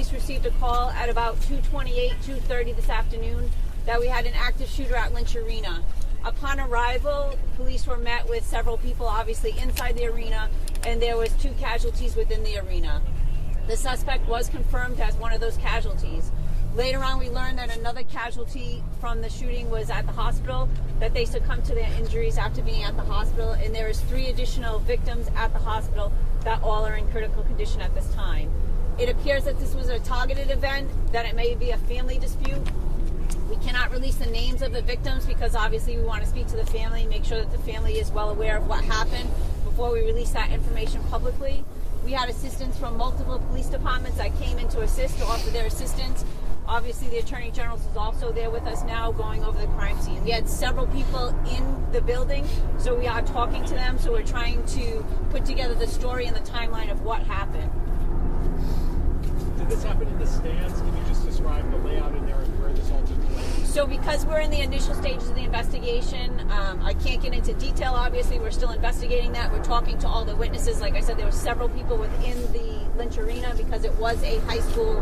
police received a call at about 2:28, 2:30 this afternoon that we had an active shooter at Lynch Arena. Upon arrival, police were met with several people obviously inside the arena, and there was 2 casualties within the arena. The suspect was confirmed as one of those casualties. Later on, we learned that another casualty from the shooting was at the hospital, that they succumbed to their injuries after being at the hospital, and there is 3 additional victims at the hospital that all are in critical condition at this time. It appears that this was a targeted event, that it may be a family dispute. We cannot release the names of the victims because obviously we want to speak to the family, make sure that the family is well aware of what happened before we release that information publicly. We had assistance from multiple police departments that came in to assist, to offer their assistance. Obviously, the Attorney General is also there with us now going over the crime scene. We had several people in the building, so we are talking to them. So we're trying to put together the story and the timeline of what happened. Did this happen in the stands? Can you just describe the layout in there and where this all took place? So because we're in the initial stages of the investigation, I can't get into detail, obviously. We're still investigating that. We're talking to all the witnesses. Like I said, there were several people within the Lynch Arena because it was a high school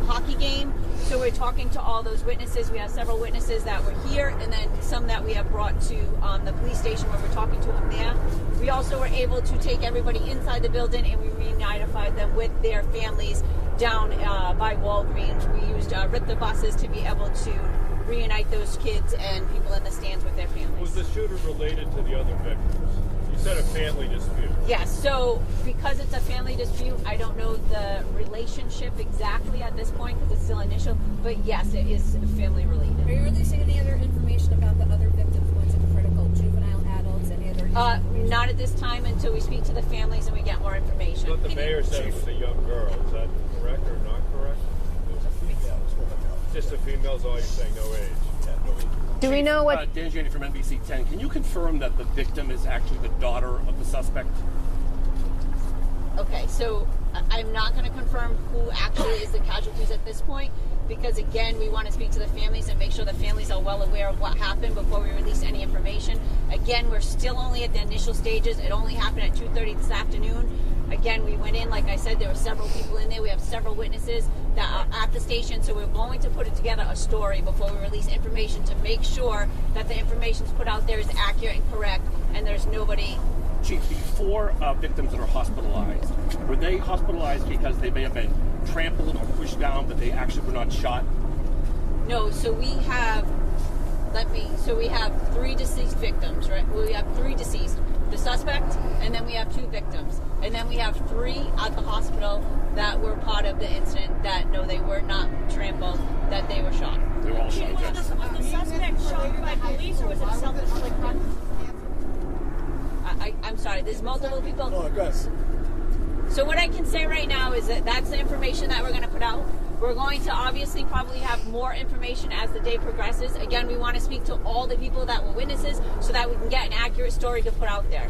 hockey game. So we're talking to all those witnesses. We have several witnesses that were here, and then some that we have brought to the police station where we're talking to them there. We also were able to take everybody inside the building, and we reunified them with their families down by Walgreens. We used RIPTA buses to be able to reunite those kids and people in the stands with their families. Was the shooter related to the other victims? You said a family dispute. Yes, so because it's a family dispute, I don't know the relationship exactly at this point because it's still initial, but yes, it is family related. Are you releasing any other information about the other victims, ones in critical, juvenile, adults, any other information? Not at this time until we speak to the families and we get more information. But the mayor said it was a young girl. Is that correct or not correct? It was a female. Just the females, all you're saying, no age. Yeah, no age. Do we know what... Dan Janney from NBC 10. Can you confirm that the victim is actually the daughter of the suspect? Okay, so I'm not going to confirm who actually is the casualties at this point because, again, we want to speak to the families and make sure the families are well aware of what happened before we release any information. Again, we're still only at the initial stages. It only happened at 2:30 this afternoon. Again, we went in, like I said, there were several people in there. We have several witnesses that are at the station, so we're going to put it together a story before we release information to make sure that the information put out there is accurate and correct, and there's nobody... Chief, the 4 victims that are hospitalized, were they hospitalized because they may have been trampled or pushed down, but they actually were not shot? No, so we have... we have 3 deceased victims, right? We have 3 deceased. The suspect, and then we have 2 victims. And then we have 3 at the hospital that were part of the incident that, no, they were not trampled, that they were shot. They were all shot, Was the suspect shot by police, or was it self-inflicted? I'm sorry, there's multiple people. No, go ahead. So what I can say right now is that that's the information that we're going to put out. We're going to obviously probably have more information as the day progresses. Again, we want to speak to all the people that were witnesses so that we can get an accurate story to put out there.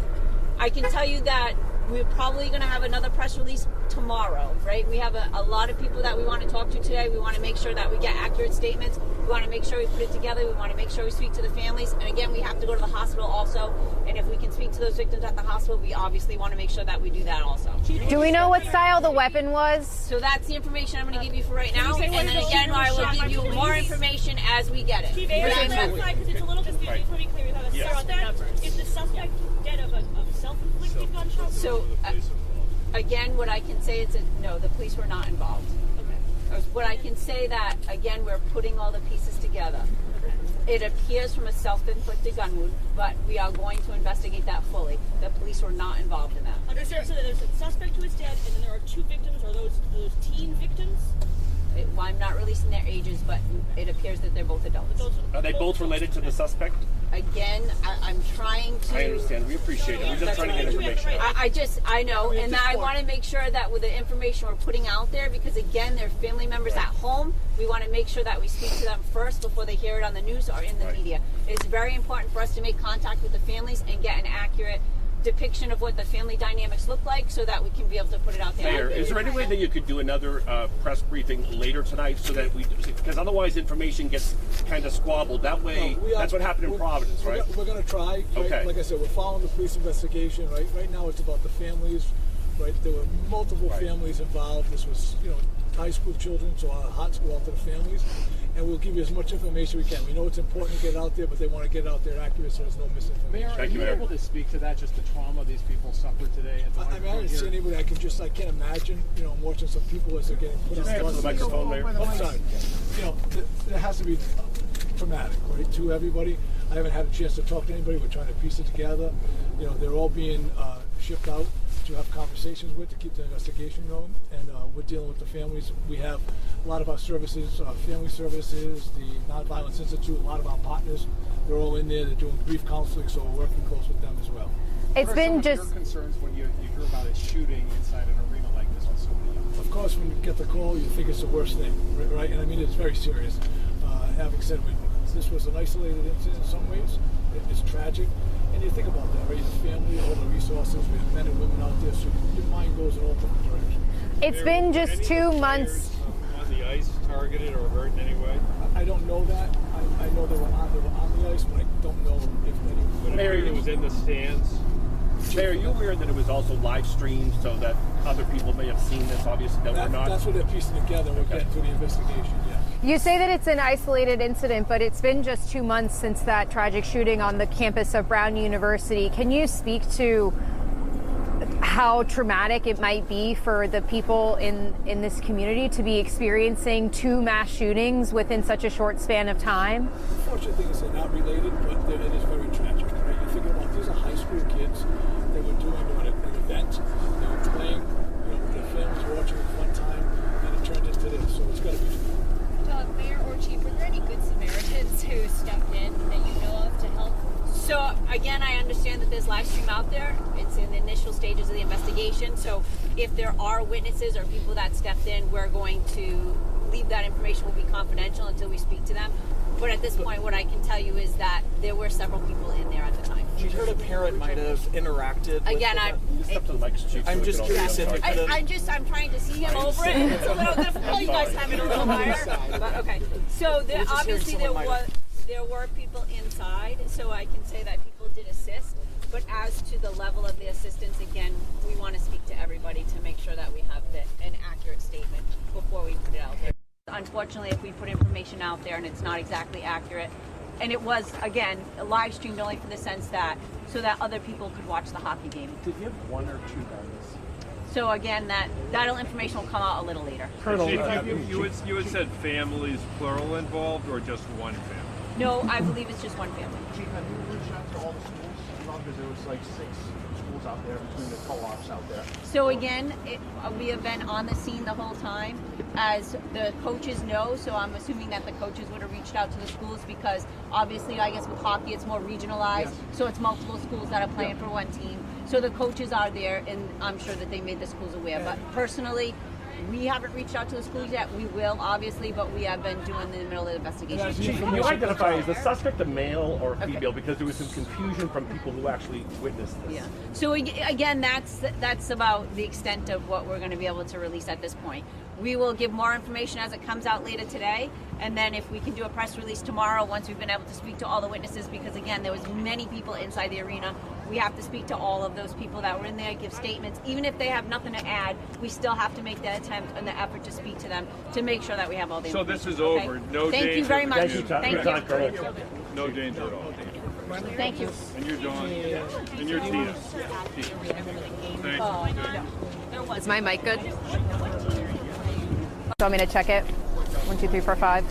I can tell you that we're probably going to have another press release tomorrow, right? We have a lot of people that we want to talk to today. We want to make sure that we get accurate statements. We want to make sure we put it together. We want to make sure we speak to the families. And again, we have to go to the hospital also. And if we can speak to those victims at the hospital, we obviously want to make sure that we do that also. Do we know what style the weapon was? So that's the information I'm going to give you for right now. And then again, I will give you more information as we get it. Chief, because it's a little confusing. Let me be clear. We have a suspect. Is the suspect dead of a self-inflicted gunshot? So, again, what I can say is that, no, the police were not involved. Okay. What I can say that, again, we're putting all the pieces together. Okay. It appears from a self-inflicted gun wound, but we are going to investigate that fully. The police were not involved in that. Understand, so there's a suspect who is dead, and then there are 2 victims. Are those teen victims? Well, I'm not releasing their ages, but it appears that they're both adults. Are they both related to the suspect? Again, I'm trying to... I understand. We appreciate it. We're just trying to get information. I know, and I want to make sure that with the information we're putting out there, because again, they're family members at home, we want to make sure that we speak to them first before they hear it on the news or in the media. It's very important for us to make contact with the families and get an accurate depiction of what the family dynamics look like so that we can be able to put it out there. Mayor, is there any way that you could do another press briefing later tonight so that because otherwise information gets kind of squabbled. That way, that's what happened in Providence, right? We're going to try. Right? Okay. Like I said, we're following the police investigation. Right now it's about the families. Right, there were multiple families involved. This was, high school children, so our hearts go out to the families, and we'll give you as much information we can. We know it's important to get out there, but they want to get out there accurate so there's no misinformation. Mayor, are you able to speak to that, just the trauma these people suffered today? At the I mean, I didn't see anybody. I can't imagine, you know, I'm watching some people as they're getting put on Just buses. the microphone there. Oh, sorry. You know, there has to be traumatic, right, to everybody. I haven't had a chance to talk to anybody. We're trying to piece it together. You know, they're all being shipped out to have conversations with to keep the investigation going, and we're dealing with the families. We have a lot of our services, family services, the Nonviolence Institute, a lot of our partners. They're all in there. They're doing grief counseling, so we're working close with them as well. It's been just. What are some of your concerns when you hear about a shooting inside an arena like this with so many young people? Of course, when you get the call, you think it's the worst thing, right? And I mean, it's very serious. Having said, this was an isolated incident in some ways. It's tragic. And you think about that, right? The family, all the resources, we have men and women out there, so your mind goes in all different directions. It's been just 2 months. On the ice, targeted or hurt in any way? I don't know that. I know they were on the ice, but I don't know if any. Mayor, it was in the stands. Mayor, are you aware that it was also live streamed so that other people may have seen this, obviously, that we're not? That's what they're piecing together. We're getting through the investigation, yeah. You say that it's an isolated incident, but it's been just 2 months since that tragic shooting on the campus of Brown University. Can you speak to how traumatic it might be for the people in this community to be experiencing 2 mass shootings within such a short span of time? The fortunate thing is they're not related, but it is very tragic, right? You're thinking about these are high school kids. They were doing an event. They were playing, you know, with their families watching a fun time, and it turned into this. So it's got to be. Mayor or Chief, were there any good Samaritans who stepped in that you know of to help? So again, I understand that there's live stream out there. It's in the initial stages of the investigation. So if there are witnesses or people that stepped in, we're going to leave that information will be confidential until we speak to them. But at this point, what I can tell you is that there were several people in there at the time. We heard a parent might have interacted. Again, Step to the mic, Chief, I'm just curious if it could have. I'm trying to see him over it. It's a little difficult. You guys have it a little higher. But okay. So there, obviously there were people inside. So I can say that people did assist. But as to the level of the assistance, again, we want to speak to everybody to make sure that we have an accurate statement before we put it out there. Unfortunately, if we put information out there and it's not exactly accurate, and it was, again, live streamed only for the sense that, so that other people could watch the hockey game. Did you have 1 or 2 guys? So again, that information will come out a little later. Chief, you had said families plural involved or just one family? No, I believe it's just one family. Chief, have you reached out to all the schools? Because there was like 6 schools out there between the co-ops out there. So again, we have been on the scene the whole time, as the coaches know. So I'm assuming that the coaches would have reached out to the schools because obviously, I guess with hockey, it's more regionalized. Yes. So it's multiple schools that are playing for one team. So the coaches are there, and I'm sure that they made the schools aware. But personally, we haven't reached out to the schools yet. We will, obviously, but we have been doing the middle of the investigation. Chief, can you identify is the suspect a male or a female? Because there was some confusion from people who actually witnessed this. Yeah. So again, that's about the extent of what we're going to be able to release at this point. We will give more information as it comes out later today, and then if we can do a press release tomorrow once we've been able to speak to all the witnesses, because again, there was many people inside the arena. We have to speak to all of those people that were in there, give statements. Even if they have nothing to add, we still have to make the attempt and the effort to speak to them to make sure that we have all the information. So this is over. Okay? No danger. Thank you very much. Thank you. No danger at all. Thank you. And you're Dawn. And you're Tina. Thank you. Is my mic good? Do you want me to check it? 1, 2, 3, 4, 5.